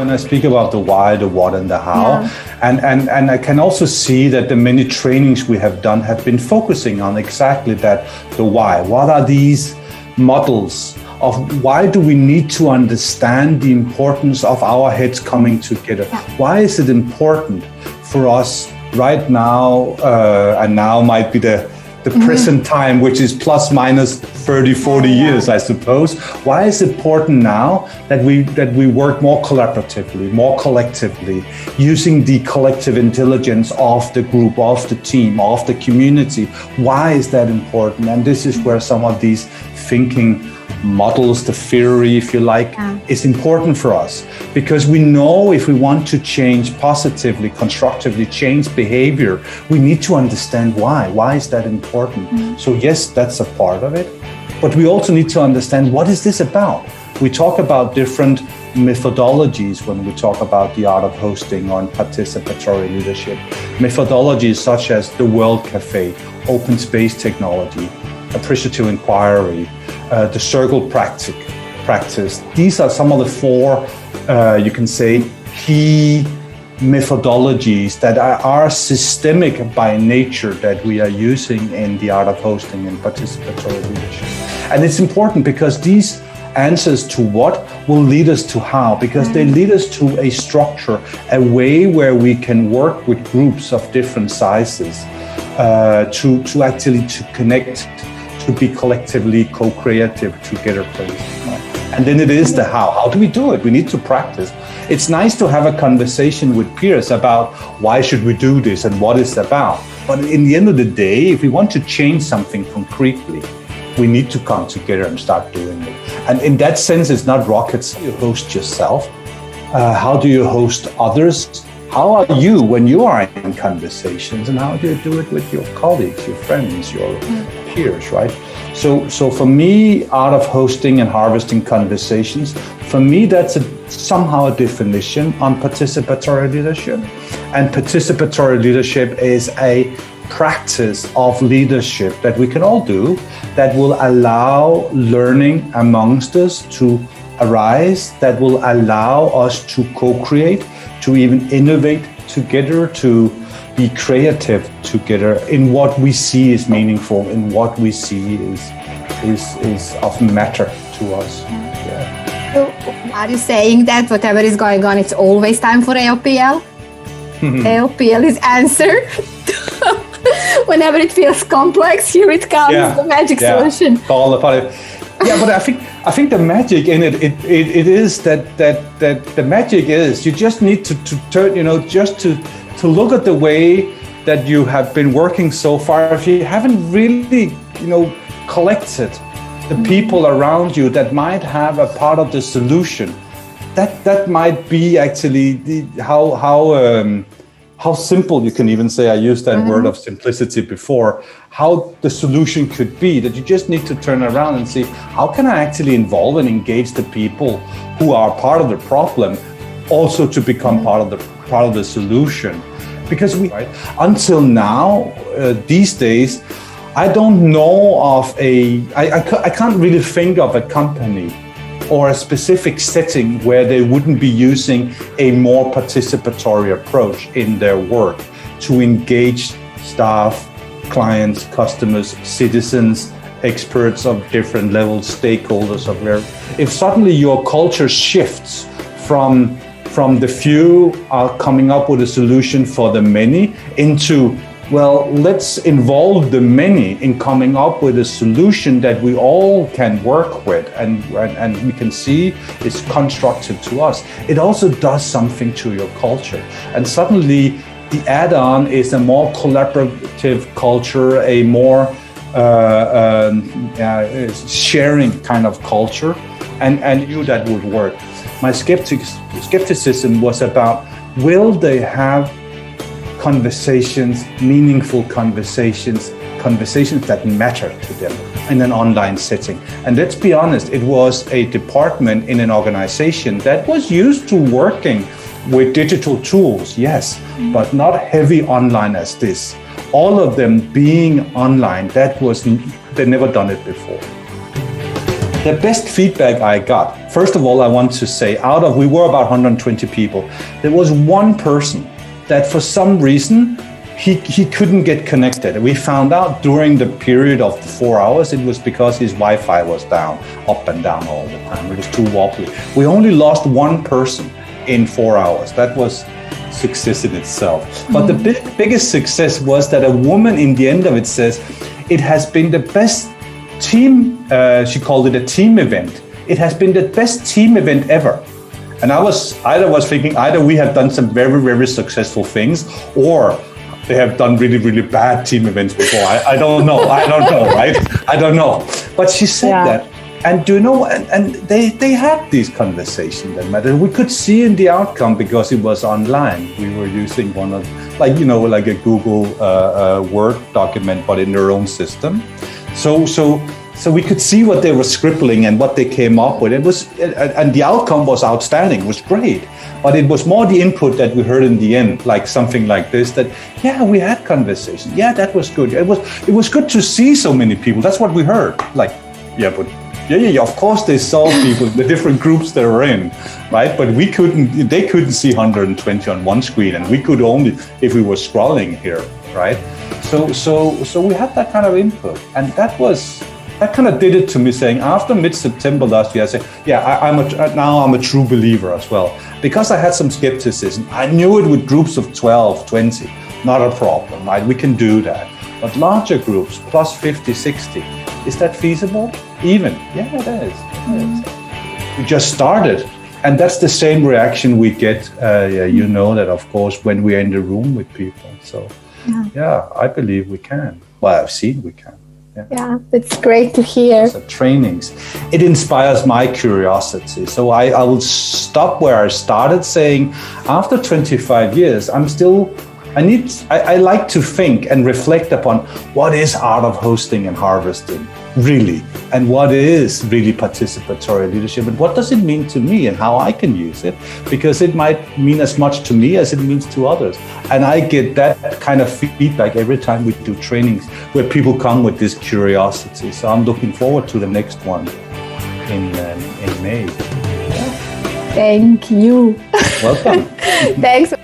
when I speak about the why, the what, and the how. Yeah. And I can also see that the many trainings we have done have been focusing on exactly that, the why. What are these models of why do we need to understand the importance of our heads coming together? Yeah. Why is it important for us right now, and now might be the present time, which is plus minus 30, 40 years, I suppose. Why is it important now that we work more collaboratively, more collectively, using the collective intelligence of the group, of the team, of the community? Why is that important? And this is where some of these thinking models, the theory, if you like, is important for us, because we know if we want to change positively, constructively, change behavior, we need to understand why. Why is that important? So yes, that's a part of it, but we also need to understand, what is this about? We talk about different methodologies when we talk about the art of hosting on participatory leadership. Methodologies such as the World Cafe, open space technology, appreciative inquiry, the circle practice. These are some of the four, you can say, key methodologies that are systemic by nature that we are using in the art of hosting and participatory leadership. And it's important because these answers to what will lead us to how, because they lead us to a structure, a way where we can work with groups of different sizes to actually connect, to be collectively co-creative together. And then it is the how. How do we do it? We need to practice. It's nice to have a conversation with peers about why should we do this and what it's about. But in the end of the day, if we want to change something concretely, we need to come together and start doing it. And in that sense, it's not rockets. You host yourself. How do you host others? How are you when you are in conversations, and how do you do it with your colleagues, your friends, your peers, right? So for me, art of hosting and harvesting conversations, for me, that's somehow a definition on participatory leadership. And participatory leadership is a practice of leadership that we can all do that will allow learning amongst us to arise, that will allow us to co-create, to even innovate together, to be creative together in what we see is meaningful, in what we see is of matter to us. Yeah. So are you saying that whatever is going on, it's always time for AOPL? AOPL is answer. Whenever it feels complex, here it comes, the magic solution. All about it. Yeah, but I think the magic in it is that the magic is you just need to turn, just to look at the way that you have been working so far. If you haven't really, collected the people around you that might have a part of the solution, that might be actually how simple, you can even say, I used that word of simplicity before, how the solution could be, that you just need to turn around and see, how can I actually involve and engage the people who are part of the problem also to become part of the solution? Because until now, these days, I don't know of I can't really think of a company or a specific setting where they wouldn't be using a more participatory approach in their work to engage staff, clients, customers, citizens, experts of different levels, stakeholders of where. If suddenly your culture shifts from the few coming up with a solution for the many into, well, let's involve the many in coming up with a solution that we all can work with and we can see is constructive to us. It also does something to your culture. And suddenly the add-on is a more collaborative culture, a more sharing kind of culture, and that would work. My skepticism was about, will they have conversations, meaningful conversations that matter to them in an online setting? And let's be honest, it was a department in an organization that was used to working with digital tools, yes, but not heavy online as this. All of them being online, they'd never done it before. The best feedback I got first of all, I want to say, we were about 120 people. There was one person that for some reason, he couldn't get connected. We found out during the period of the 4 hours, it was because his Wi-Fi was down, up and down all the time. It was too wobbly. We only lost one person in 4 hours. That was success in itself. But the biggest success was that a woman in the end of it says, it has been the best team, she called it a team event. It has been the best team event ever. And I was thinking either we have done some very, very successful things, or they have done really, really bad team events before. I don't know, right? I don't know. But she said that. And do you know, and they had these conversations that mattered. We could see in the outcome because it was online. We were using one of, like a Google Word document, but in their own system. So we could see what they were scribbling and what they came up with. It was, and the outcome was outstanding. It was great. But it was more the input that we heard in the end, like something like this, that, we had conversation. Yeah, that was good. It was good to see so many people. That's what we heard. Like, of course they saw people, the different groups they were in, right? But they couldn't see 120 on one screen, and we could only if we were scrolling here, right? So we had that kind of input, and that kind of did it to me, saying after mid-September last year, I said, now I'm a true believer as well. Because I had some skepticism, I knew it with groups of 12, 20, not a problem, right? We can do that. But larger groups, plus 50, 60, is that feasible? Even? Yeah, it is. We just started. And that's the same reaction we get, you know that, of course, when we're in the room with people. So, I believe we can. Well, I've seen we can. Yeah, it's great to hear. Trainings. It inspires my curiosity. So I will stop where I started, saying, after 25 years, I like to think and reflect upon what is art of hosting and harvesting, really, and what is really participatory leadership, and what does it mean to me and how I can use it, because it might mean as much to me as it means to others. And I get that kind of feedback every time we do trainings where people come with this curiosity. So I'm looking forward to the next one in May. Thank you. Welcome. Thanks.